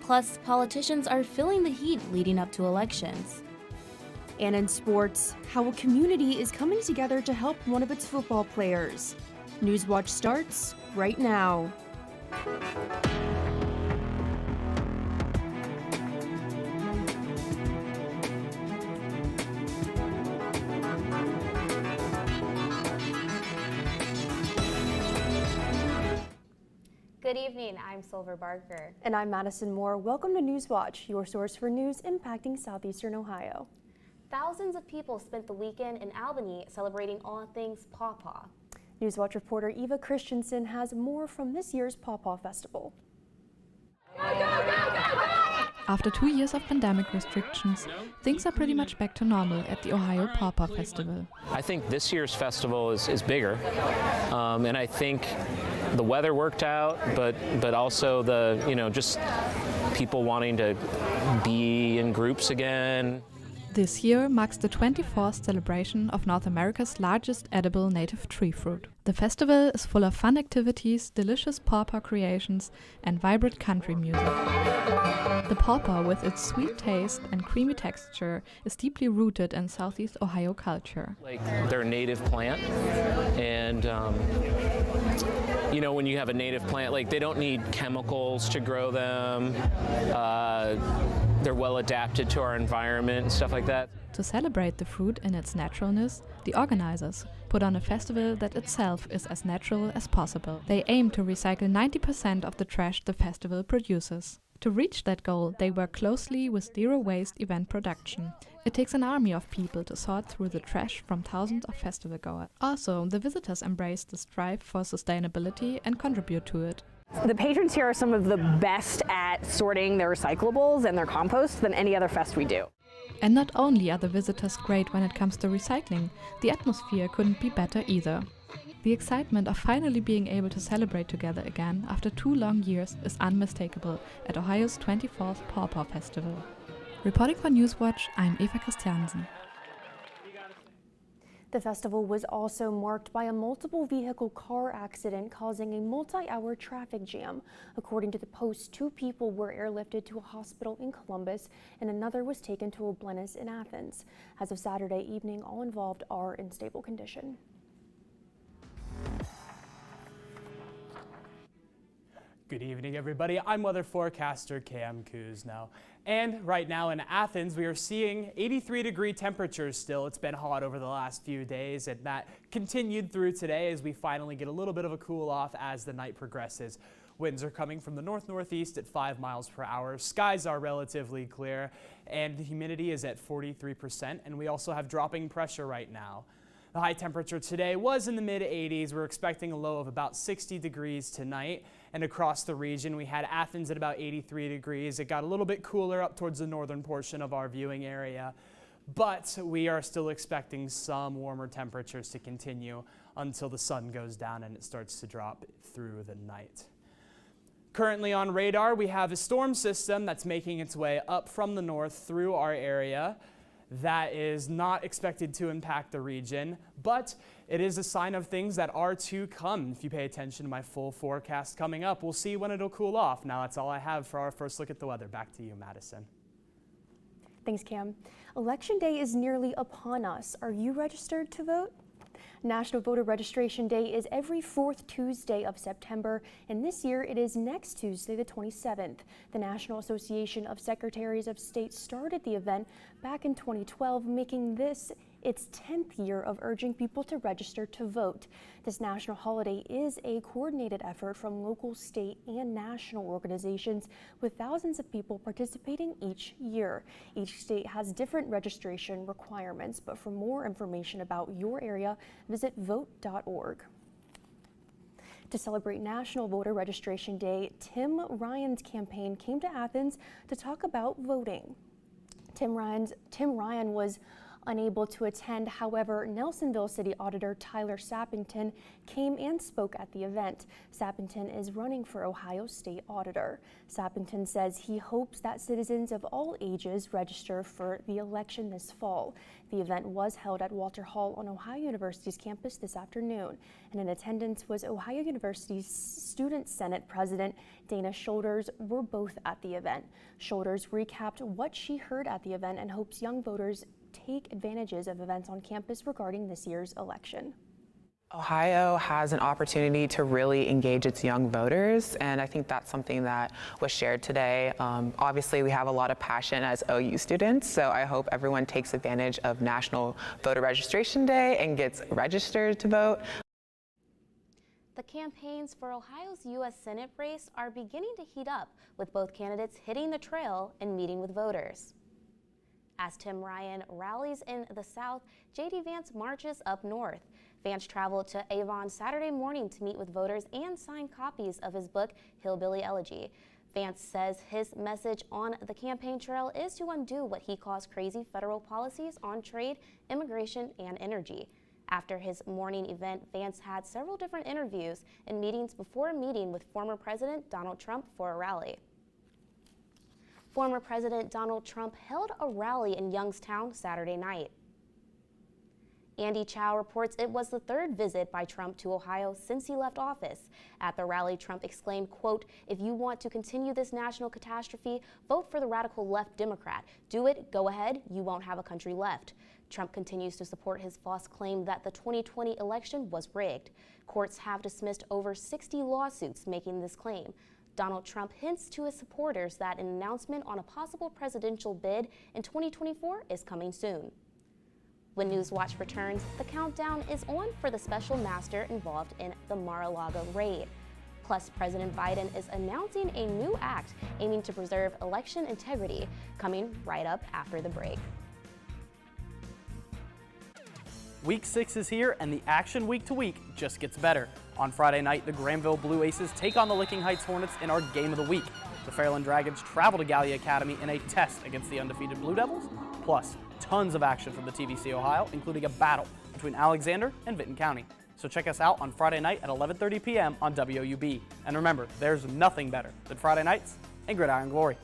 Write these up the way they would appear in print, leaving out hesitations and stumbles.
Plus, politicians are feeling the heat leading up to elections. And in sports, how a community is coming together to help one of its football players. Newswatch starts right now. Good evening, I'm Silver Barker. And I'm Madison Moore. Welcome to Newswatch, your source for news impacting southeastern Ohio. Thousands of people spent the weekend in Albany celebrating all things Pawpaw. Newswatch reporter Eva Christensen has more from this year's Pawpaw Festival. After 2 years of pandemic restrictions, things are pretty much back to normal at the Ohio Pawpaw Festival. I think this year's festival is bigger, and I think the weather worked out, but also the, just people wanting to be in groups again. This year marks the 24th celebration of North America's largest edible native tree fruit. The festival is full of fun activities, delicious pawpaw creations, and vibrant country music. The pawpaw, with its sweet taste and creamy texture, is deeply rooted in Southeast Ohio culture. Like, they're a native plant, and when you have a native plant, like, they don't need chemicals to grow them. They're well adapted to our environment and stuff like that. To celebrate the fruit in its naturalness, the organizers put on a festival that itself is as natural as possible. They aim to recycle 90% of the trash the festival produces. To reach that goal, they work closely with Zero Waste event production. It takes an army of people to sort through the trash from thousands of festival goers. Also, the visitors embrace the strive for sustainability and contribute to it. The patrons here are some of the best at sorting their recyclables and their compost than any other fest we do. And not only are the visitors great when it comes to recycling, the atmosphere couldn't be better either. The excitement of finally being able to celebrate together again after 2 long years is unmistakable at Ohio's 24th Pawpaw Festival. Reporting for Newswatch, I'm Eva Christiansen. The festival was also marked by a multiple vehicle car accident causing a multi-hour traffic jam. According to the Post, 2 people were airlifted to a hospital in Columbus and another was taken to a Blennis in Athens. As of Saturday evening, all involved are in stable condition. Good evening, everybody. I'm weather forecaster Cam Kuzno. And right now in Athens, we are seeing 83-degree temperatures still. It's been hot over the last few days, and that continued through today as we finally get a little bit of a cool off as the night progresses. Winds are coming from the north-northeast at 5 miles per hour. Skies are relatively clear, and the humidity is at 43%, and we also have dropping pressure right now. The high temperature today was in the mid-80s. We're expecting a low of about 60 degrees tonight. And across the region, we had Athens at about 83 degrees. It got a little bit cooler up towards the northern portion of our viewing area. But we are still expecting some warmer temperatures to continue until the sun goes down and it starts to drop through the night. Currently on radar, we have a storm system that's making its way up from the north through our area. That is not expected to impact the region, but it is a sign of things that are to come. If you pay attention to my full forecast coming up, we'll see when it'll cool off. Now that's all I have for our first look at the weather. Back to you, Madison. Thanks, Cam. Election Day is nearly upon us. Are you registered to vote? National Voter Registration Day is every 4th Tuesday of September, and this year it is next Tuesday, the 27th. The National Association of Secretaries of State started the event back in 2012, making this its 10th year of urging people to register to vote. This national holiday is a coordinated effort from local, state, and national organizations, with thousands of people participating each year. Each state has different registration requirements, but for more information about your area, visit vote.org. To celebrate National Voter Registration Day, Tim Ryan's campaign came to Athens to talk about voting. Tim Ryan was Unable to attend, however, Nelsonville City Auditor Tyler Sappington came and spoke at the event. Sappington is running for Ohio State Auditor. Sappington says he hopes that citizens of all ages register for the election this fall. The event was held at Walter Hall on Ohio University's campus this afternoon, and in attendance was Ohio University's Student Senate President Dana Shoulders. Were both at the event. Shoulders recapped what she heard at the event and hopes young voters take advantages of events on campus regarding this year's election. Ohio has an opportunity to really engage its young voters, and I think that's something that was shared today. Obviously, we have a lot of passion as OU students, so I hope everyone takes advantage of National Voter Registration Day and gets registered to vote. The campaigns for Ohio's U.S. Senate race are beginning to heat up, with both candidates hitting the trail and meeting with voters. As Tim Ryan rallies in the South, J.D. Vance marches up north. Vance traveled to Avon Saturday morning to meet with voters and sign copies of his book, Hillbilly Elegy. Vance says his message on the campaign trail is to undo what he calls crazy federal policies on trade, immigration, and energy. After his morning event, Vance had several different interviews and meetings before meeting with former President Donald Trump for a rally. Former President Donald Trump held a rally in Youngstown Saturday night. Andy Chow reports it was the third visit by Trump to Ohio since he left office. At the rally, Trump exclaimed, quote, "If you want to continue this national catastrophe, vote for the radical left Democrat. Do it, go ahead, you won't have a country left." Trump continues to support his false claim that the 2020 election was rigged. Courts have dismissed over 60 lawsuits making this claim. Donald Trump hints to his supporters that an announcement on a possible presidential bid in 2024 is coming soon. When Newswatch returns, the countdown is on for the special master involved in the Mar-a-Lago raid. Plus, President Biden is announcing a new act aiming to preserve election integrity, coming right up after the break. Week 6 is here, and the action week to week just gets better. On Friday night, the Granville Blue Aces take on the Licking Heights Hornets in our game of the week. The Fairland Dragons travel to Gallia Academy in a test against the undefeated Blue Devils. Plus, tons of action from the TVC Ohio, including a battle between Alexander and Vinton County. So check us out on Friday night at 11:30 p.m. on WOUB. And remember, there's nothing better than Friday nights and Gridiron Glory.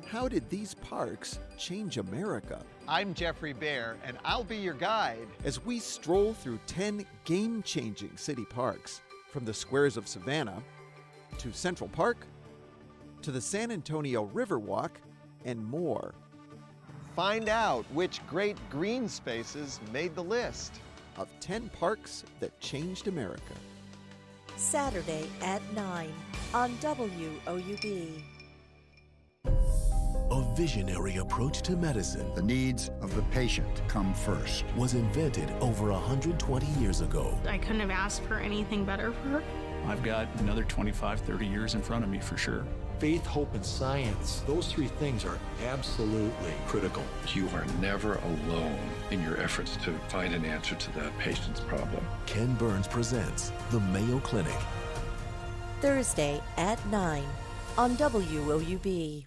How did these parks change America? I'm Jeffrey Baer, and I'll be your guide as we stroll through 10 game-changing city parks, from the squares of Savannah to Central Park to the San Antonio Riverwalk and more. Find out which great green spaces made the list of 10 parks that changed America. Saturday at 9 on WOUB. A visionary approach to medicine. The needs of the patient come first. Was invented over 120 years ago. I couldn't have asked for anything better for her. I've got another 25, 30 years in front of me for sure. Faith, hope, and science. Those three things are absolutely critical. You are never alone in your efforts to find an answer to that patient's problem. Ken Burns presents The Mayo Clinic. Thursday at 9 on WOUB.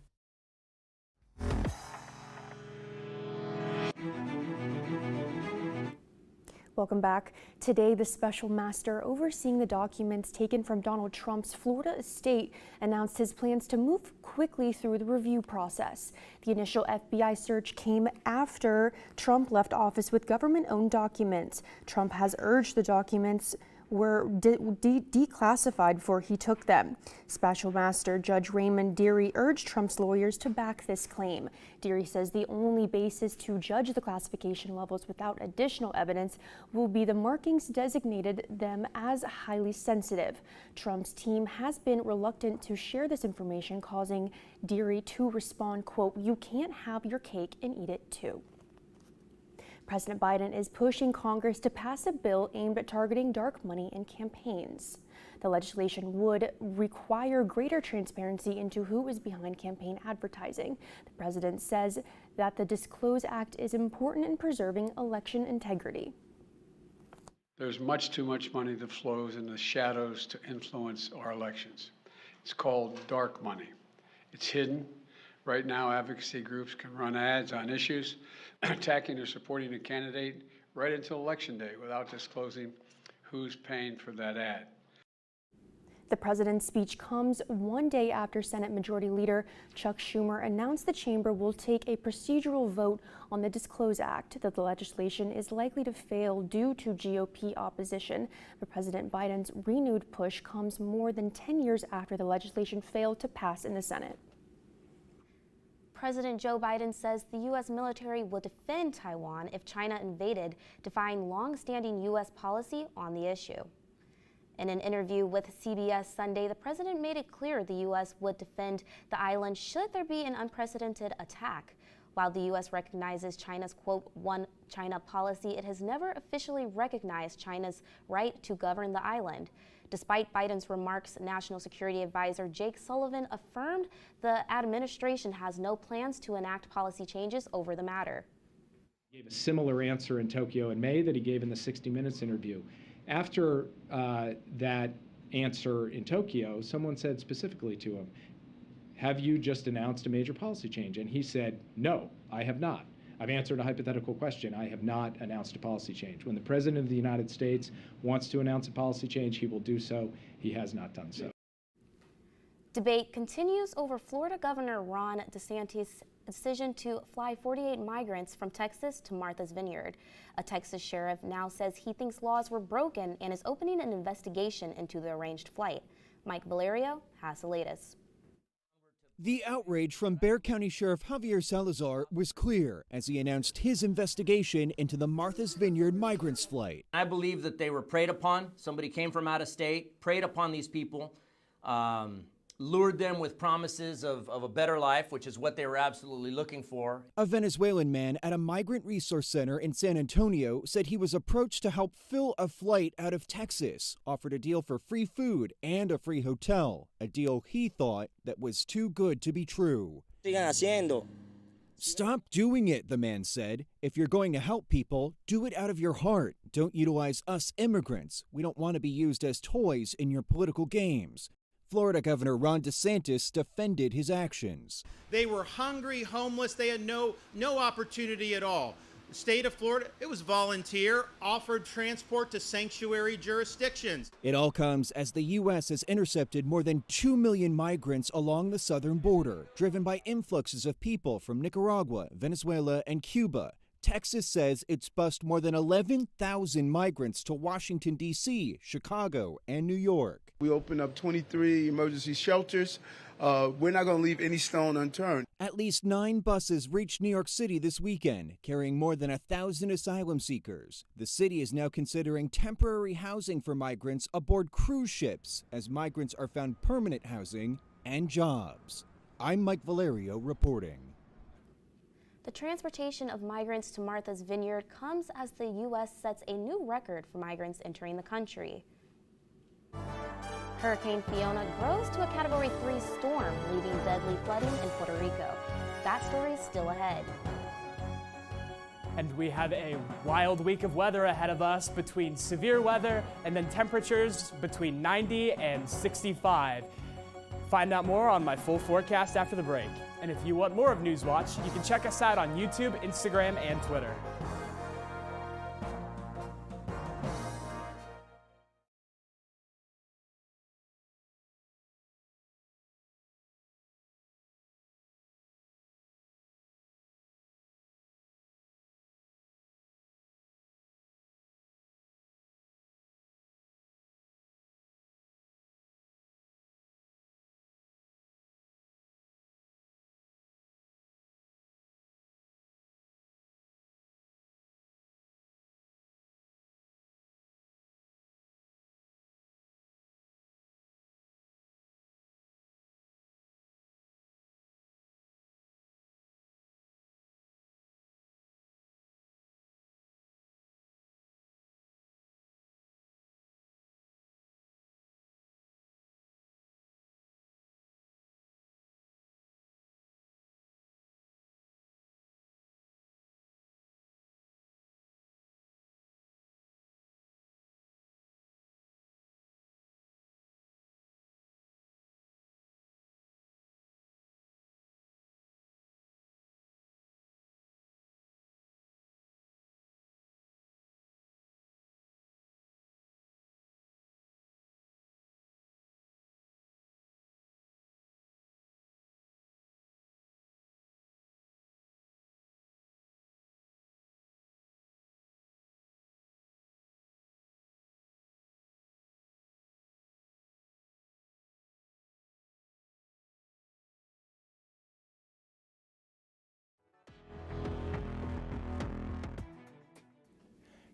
Welcome back. Today, the special master overseeing the documents taken from Donald Trump's Florida estate announced his plans to move quickly through the review process. The initial FBI search came after Trump left office with government-owned documents. Trump has urged the documents were declassified before he took them. Special Master Judge Raymond Dearie urged Trump's lawyers to back this claim. Dearie says the only basis to judge the classification levels without additional evidence will be the markings designated them as highly sensitive. Trump's team has been reluctant to share this information, causing Dearie to respond, quote, "You can't have your cake and eat it too." President Biden is pushing Congress to pass a bill aimed at targeting dark money in campaigns. The legislation would require greater transparency into who is behind campaign advertising. The president says that the Disclose Act is important in preserving election integrity. There's much too much money that flows in the shadows to influence our elections. It's called dark money. It's hidden. Right now, advocacy groups can run ads on issues, attacking or supporting a candidate right until Election Day without disclosing who's paying for that ad. The president's speech comes one day after Senate Majority Leader Chuck Schumer announced the chamber will take a procedural vote on the Disclose Act. That the legislation is likely to fail due to GOP opposition. But President Biden's renewed push comes more than 10 years after the legislation failed to pass in the Senate. President Joe Biden says the U.S. military will defend Taiwan if China invaded, defying long-standing U.S. policy on the issue. In an interview with CBS Sunday, the president made it clear the U.S. would defend the island should there be an unprecedented attack. While the U.S. recognizes China's, quote, one China policy, it has never officially recognized China's right to govern the island. Despite Biden's remarks, National Security Advisor Jake Sullivan affirmed the administration has no plans to enact policy changes over the matter. He gave a similar answer in Tokyo in May that he gave in the 60 Minutes interview. After that answer in Tokyo, someone said specifically to him, "Have you just announced a major policy change?" And he said, "No, I have not. I've answered a hypothetical question. I have not announced a policy change. When the President of the United States wants to announce a policy change, he will do so. He has not done so." Debate continues over Florida Governor Ron DeSantis' decision to fly 48 migrants from Texas to Martha's Vineyard. A Texas sheriff now says he thinks laws were broken and is opening an investigation into the arranged flight. Mike Valerio has the latest. The outrage from Bexar County Sheriff Javier Salazar was clear as he announced his investigation into the Martha's Vineyard migrants flight. I believe that they were preyed upon. Somebody came from out of state, preyed upon these people, lured them with promises of a better life, which is what they were absolutely looking for. A Venezuelan man at a migrant resource center in San Antonio said he was approached to help fill a flight out of Texas, offered a deal for free food and a free hotel, a deal he thought that was too good to be true. Stop doing it, the man said. If you're going to help people, do it out of your heart. Don't utilize us immigrants. We don't want to be used as toys in your political games. Florida Governor Ron DeSantis defended his actions. They were hungry, homeless. They had no opportunity at all. The state of Florida, it was volunteer, offered transport to sanctuary jurisdictions. It all comes as the U.S. has intercepted more than 2 million migrants along the southern border, driven by influxes of people from Nicaragua, Venezuela, and Cuba. Texas says it's bused more than 11,000 migrants to Washington, D.C., Chicago, and New York. We opened up 23 emergency shelters. We're not going to leave any stone unturned. At least 9 buses reached New York City this weekend, carrying more than 1,000 asylum seekers. The city is now considering temporary housing for migrants aboard cruise ships, as migrants are found permanent housing and jobs. I'm Mike Valerio reporting. The transportation of migrants to Martha's Vineyard comes as the U.S. sets a new record for migrants entering the country. Hurricane Fiona grows to a Category 3 storm, leaving deadly flooding in Puerto Rico. That story is still ahead. And we have a wild week of weather ahead of us, between severe weather and then temperatures between 90 and 65. Find out more on my full forecast after the break. And if you want more of Newswatch, you can check us out on YouTube, Instagram, and Twitter.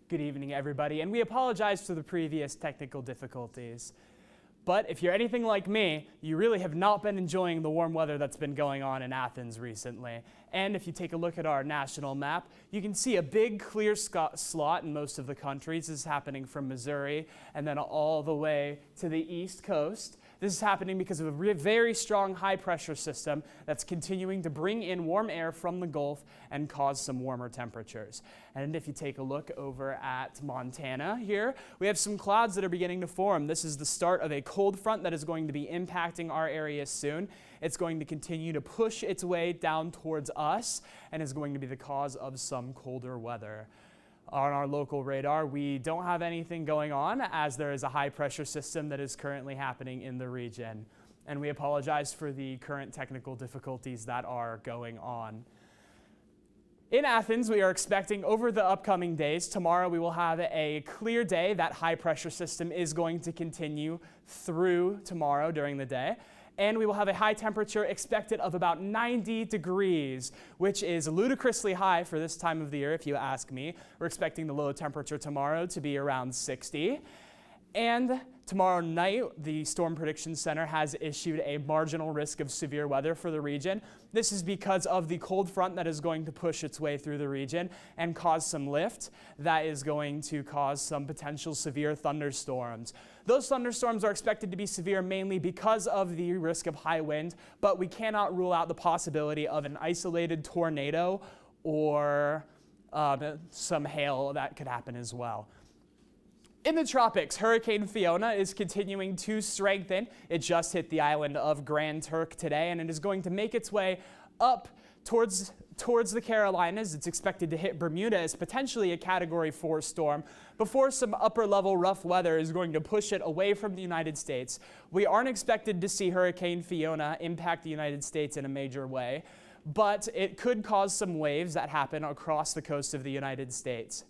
Good evening, everybody, and we apologize for the previous technical difficulties. But if you're anything like me, you really have not been enjoying the warm weather that's been going on in Athens recently. And if you take a look at our national map, you can see a big clear slot in most of the countries. This is happening from Missouri and then all the way to the East Coast. This is happening because of a very strong high pressure system that's continuing to bring in warm air from the Gulf and cause some warmer temperatures. And if you take a look over at Montana here, we have some clouds that are beginning to form. This is the start of a cold front that is going to be impacting our area soon. It's going to continue to push its way down towards us and is going to be the cause of some colder weather. On our local radar, we don't have anything going on as there is a high pressure system that is currently happening in the region. And we apologize for the current technical difficulties that are going on. In Athens, we are expecting over the upcoming days, tomorrow we will have a clear day. That high pressure system is going to continue through tomorrow during the day. And we will have a high temperature expected of about 90 degrees, which is ludicrously high for this time of the year, if you ask me. We're expecting the low temperature tomorrow to be around 60. And tomorrow night, the Storm Prediction Center has issued a marginal risk of severe weather for the region. This is because of the cold front that is going to push its way through the region and cause some lift. That is going to cause some potential severe thunderstorms. Those thunderstorms are expected to be severe mainly because of the risk of high wind, but we cannot rule out the possibility of an isolated tornado or some hail that could happen as well. In the tropics, Hurricane Fiona is continuing to strengthen. It just hit the island of Grand Turk today, and it is going to make its way up towards the Carolinas. It's expected to hit Bermuda as potentially a Category 4 storm before some upper-level rough weather is going to push it away from the United States. We aren't expected to see Hurricane Fiona impact the United States in a major way, but it could cause some waves that happen across the coast of the United States.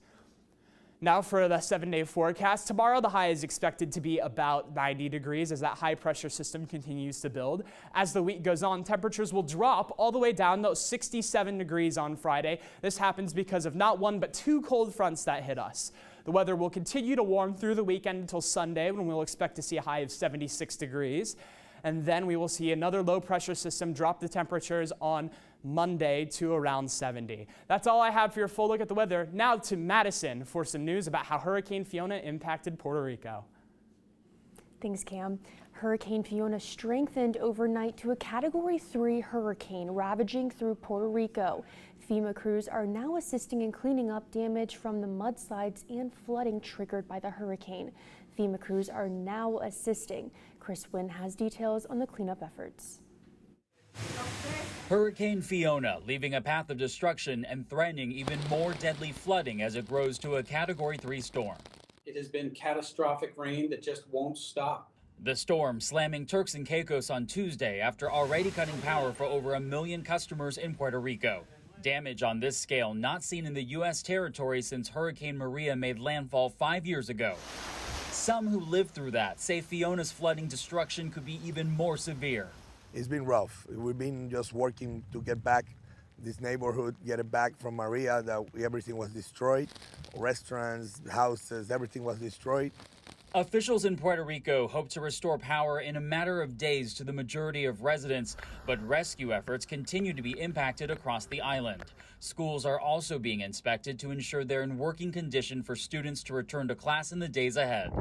Now for the 7-day forecast, tomorrow the high is expected to be about 90 degrees as that high pressure system continues to build. As the week goes on, temperatures will drop all the way down to 67 degrees on Friday. This happens because of not one but two cold fronts that hit us. The weather will continue to warm through the weekend until Sunday when we'll expect to see a high of 76 degrees. And then we will see another low pressure system drop the temperatures on Monday to around 70. That's all I have for your full look at the weather. Now to Madison for some news about how Hurricane Fiona impacted Puerto Rico. Thanks, Cam. Hurricane Fiona strengthened overnight to a Category 3 hurricane ravaging through Puerto Rico. FEMA crews are now assisting in cleaning up damage from the mudslides and flooding triggered by the hurricane. FEMA crews are now assisting. Chris Wynn has details on the cleanup efforts. Hurricane Fiona leaving a path of destruction and threatening even more deadly flooding as it grows to a Category 3 storm. It has been catastrophic rain that just won't stop. The storm slamming Turks and Caicos on Tuesday after already cutting power for over 1 million customers in Puerto Rico. Damage on this scale not seen in the U.S. territory since Hurricane Maria made landfall 5 years ago. Some who lived through that say Fiona's flooding destruction could be even more severe. It's been rough. We've been just working to get back this neighborhood, get it back from Maria, that everything was destroyed. Restaurants, houses, everything was destroyed. Officials in Puerto Rico hope to restore power in a matter of days to the majority of residents, but rescue efforts continue to be impacted across the island. Schools are also being inspected to ensure they're in working condition for students to return to class in the days ahead.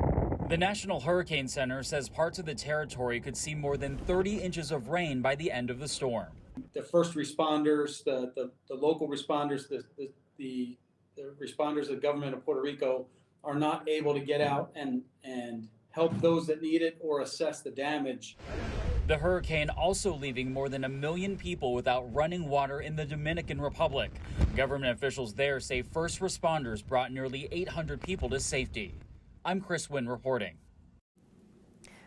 The National Hurricane Center says parts of the territory could see more than 30 inches of rain by the end of the storm. The first responders, the local responders, the responders of the government of Puerto Rico are not able to get out and help those that need it or assess the damage. The hurricane also leaving more than 1 million people without running water in the Dominican Republic. Government officials there say first responders brought nearly 800 people to safety. I'm Chris Wynn reporting.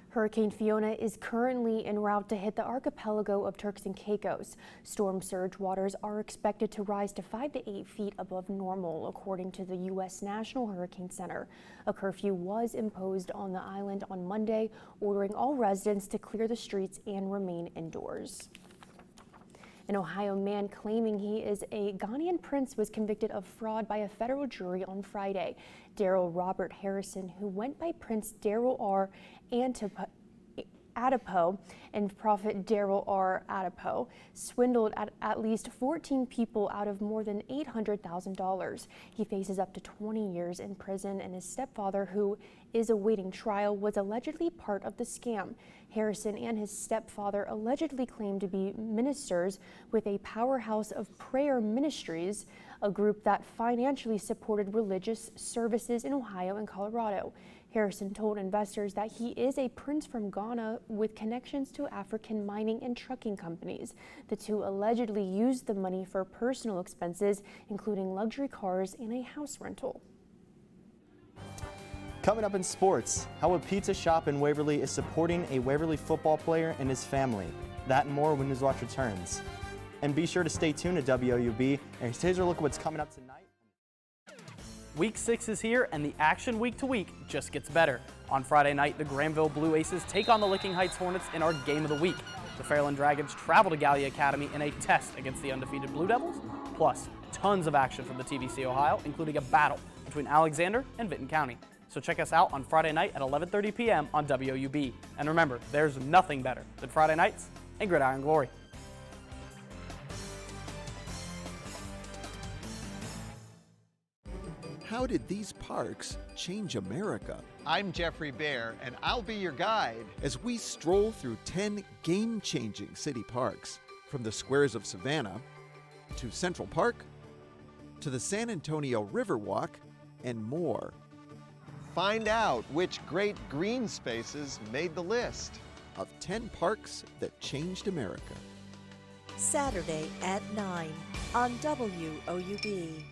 Hurricane Fiona is currently en route to hit the archipelago of Turks and Caicos. Storm surge waters are expected to rise to 5 to 8 feet above normal, according to the U.S. National Hurricane Center. A curfew was imposed on the island on Monday, ordering all residents to clear the streets and remain indoors. An Ohio man claiming he is a Ghanaian prince was convicted of fraud by a federal jury on Friday. Daryl Robert Harrison, who went by Prince Daryl R. Adipo and Prophet Daryl R. Adipo, swindled at least 14 people out of more than $800,000. He faces up to 20 years in prison, and his stepfather, who is awaiting trial, was allegedly part of the scam. Harrison and his stepfather allegedly claimed to be ministers with a Powerhouse of Prayer Ministries, a group that financially supported religious services in Ohio and Colorado. Harrison told investors that he is a prince from Ghana with connections to African mining and trucking companies. The two allegedly used the money for personal expenses, including luxury cars and a house rental. Coming up in sports, how a pizza shop in Waverly is supporting a Waverly football player and his family. That and more when Newswatch returns. And be sure to stay tuned to WOUB, and here's a look at what's coming up tonight. Week 6 is here, and the action week to week just gets better. On Friday night, the Granville Blue Aces take on the Licking Heights Hornets in our game of the week. The Fairland Dragons travel to Gallia Academy in a test against the undefeated Blue Devils, plus tons of action from the TVC Ohio, including a battle between Alexander and Vinton County. So check us out on Friday night at 11:30 p.m. on WOUB. And remember, there's nothing better than Friday nights and Gridiron Glory. How did these parks change America? I'm Jeffrey Bear, and I'll be your guide as we stroll through 10 game-changing city parks, from the squares of Savannah to Central Park to the San Antonio Riverwalk and more. Find out which great green spaces made the list of 10 parks that changed America. Saturday at 9 on WOUB.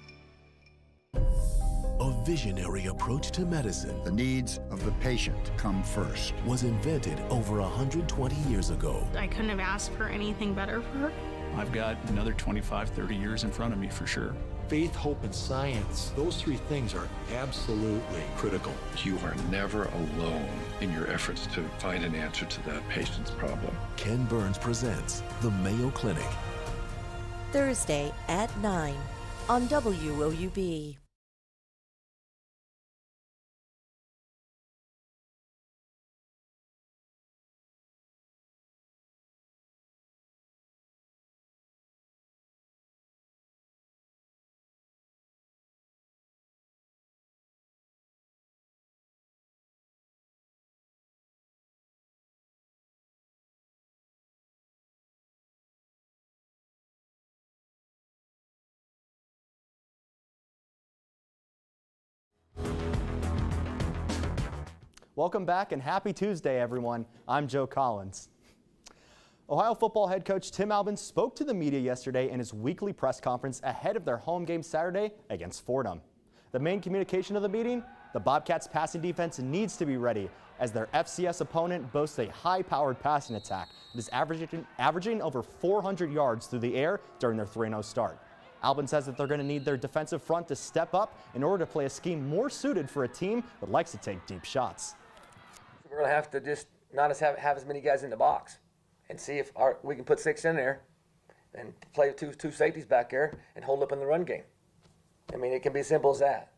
A visionary approach to medicine. The needs of the patient come first. Was invented over 120 years ago. I couldn't have asked for anything better for her. I've got another 25, 30 years in front of me for sure. Faith, hope, and science. Those three things are absolutely critical. You are never alone in your efforts to find an answer to that patient's problem. Ken Burns presents The Mayo Clinic. Thursday at 9 on WOUB. Welcome back and happy Tuesday, everyone. I'm Joe Collins. Ohio football head coach Tim Albin spoke to the media yesterday in his weekly press conference ahead of their home game Saturday against Fordham. The main communication of the meeting, the Bobcats passing defense needs to be ready as their FCS opponent boasts a high-powered passing attack that is averaging over 400 yards through the air during their 3-0 start. Albin says that they're going to need their defensive front to step up in order to play a scheme more suited for a team that likes to take deep shots. We're going to have to just not have as many guys in the box and see if we can put 6 in there and play two safeties back there and hold up in the run game. I mean, it can be as simple as that.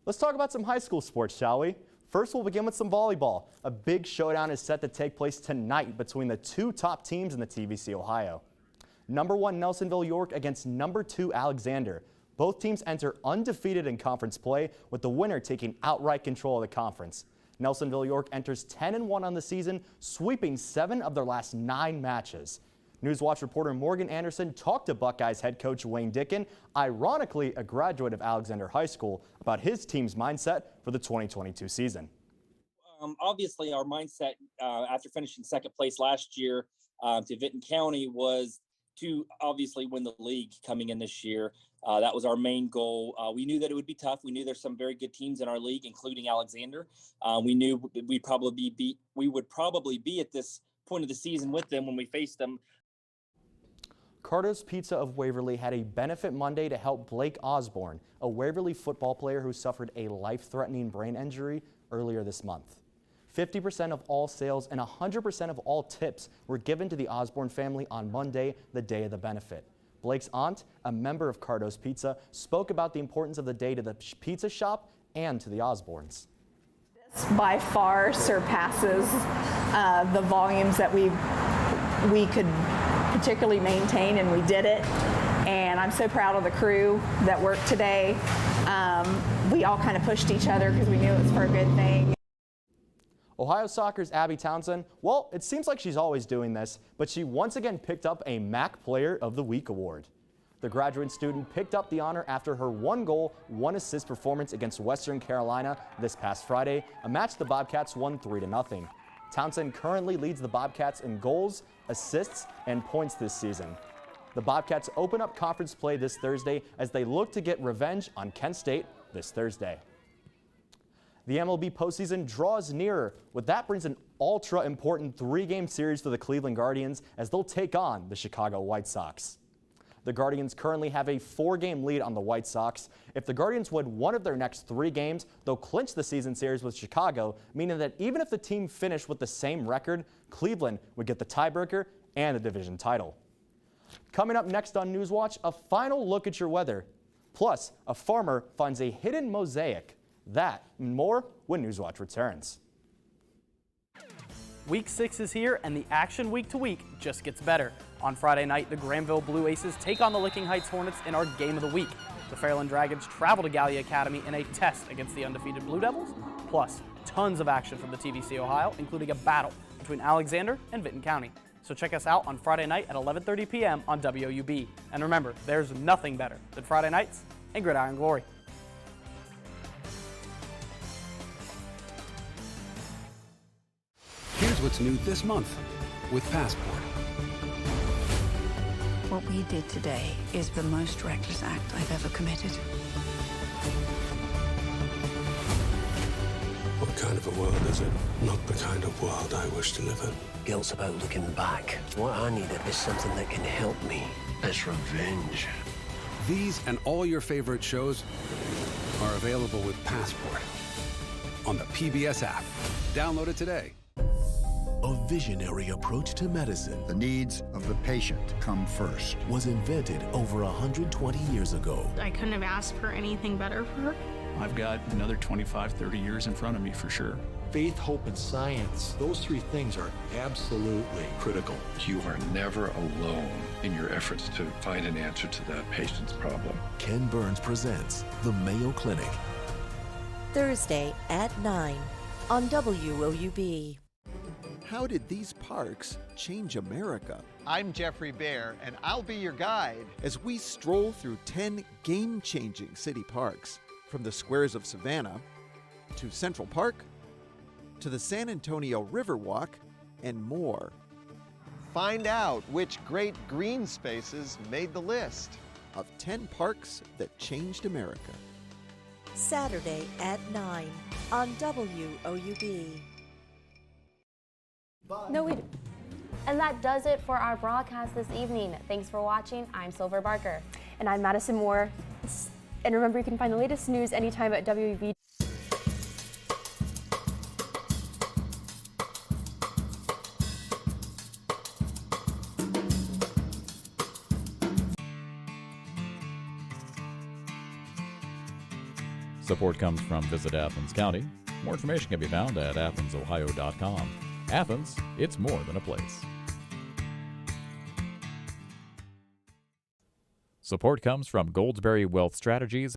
Let's talk about some high school sports, shall we? First, we'll begin with some volleyball. A big showdown is set to take place tonight between the two top teams in the TVC Ohio. Number 1 Nelsonville York against number 2 Alexander. Both teams enter undefeated in conference play, with the winner taking outright control of the conference. Nelsonville York enters 10-1 on the season, sweeping 7 of their last 9 matches. Newswatch reporter Morgan Anderson talked to Buckeyes head coach Wayne Dickin, ironically a graduate of Alexander High School, about his team's mindset for the 2022 season. Obviously, our mindset after finishing second place last year to Vinton County was to obviously win the league coming in this year. That was our main goal. We knew that it would be tough. We knew there's some very good teams in our league, including Alexander. We knew we would probably be at this point of the season with them when we faced them. Carter's Pizza of Waverly had a benefit Monday to help Blake Osborne, a Waverly football player who suffered a life-threatening brain injury earlier this month. 50% of all sales and 100% of all tips were given to the Osborne family on Monday, the day of the benefit. Blake's aunt, a member of Cardo's Pizza, spoke about the importance of the day to the pizza shop and to the Osbornes. This by far surpasses the volumes that we could particularly maintain, and we did it. And I'm so proud of the crew that worked today. We all kind of pushed each other because we knew it was for a good thing. Ohio Soccer's Abby Townsend, well, it seems like she's always doing this, but she once again picked up a MAC Player of the Week award. The graduate student picked up the honor after her 1-goal, 1-assist performance against Western Carolina this past Friday, a match the Bobcats won 3-0. Townsend currently leads the Bobcats in goals, assists, and points this season. The Bobcats open up conference play this Thursday as they look to get revenge on Kent State this Thursday. The MLB postseason draws nearer. With that brings an ultra-important 3-game series for the Cleveland Guardians as they'll take on the Chicago White Sox. The Guardians currently have a 4-game lead on the White Sox. If the Guardians win one of their next 3 games, they'll clinch the season series with Chicago, meaning that even if the team finished with the same record, Cleveland would get the tiebreaker and the division title. Coming up next on Newswatch, a final look at your weather. Plus, a farmer finds a hidden mosaic. That and more when Newswatch returns. Week 6 is here, and the action week to week just gets better. On Friday night, the Granville Blue Aces take on the Licking Heights Hornets in our game of the week. The Fairland Dragons travel to Gallia Academy in a test against the undefeated Blue Devils. Plus, tons of action from the TVC Ohio, including a battle between Alexander and Vinton County. So check us out on Friday night at 11:30 p.m. on WOUB. And remember, there's nothing better than Friday nights and gridiron glory. Here's what's new this month with Passport. What we did today is the most reckless act I've ever committed. What kind of a world is it? Not the kind of world I wish to live in. Guilt's about looking back. What I needed is something that can help me. It's revenge. These and all your favorite shows are available with Passport on the PBS app. Download it today. A visionary approach to medicine. The needs of the patient come first. Was invented over 120 years ago. I couldn't have asked for anything better for her. I've got another 25, 30 years in front of me for sure. Faith, hope, and science, those 3 things are absolutely critical. You are never alone in your efforts to find an answer to that patient's problem. Ken Burns presents The Mayo Clinic. Thursday at 9 on WOUB. How did these parks change America? I'm Jeffrey Bear, and I'll be your guide as we stroll through 10 game-changing city parks, from the squares of Savannah to Central Park to the San Antonio Riverwalk and more. Find out which great green spaces made the list of 10 parks that changed America. Saturday at 9 on WOUB. No, we do. And that does it for our broadcast this evening. Thanks for watching. I'm Silver Barker. And I'm Madison Moore. And remember, you can find the latest news anytime at WOUB. Support comes from Visit Athens County. More information can be found at AthensOhio.com. Athens, it's more than a place. Support comes from Goldsberry Wealth Strategies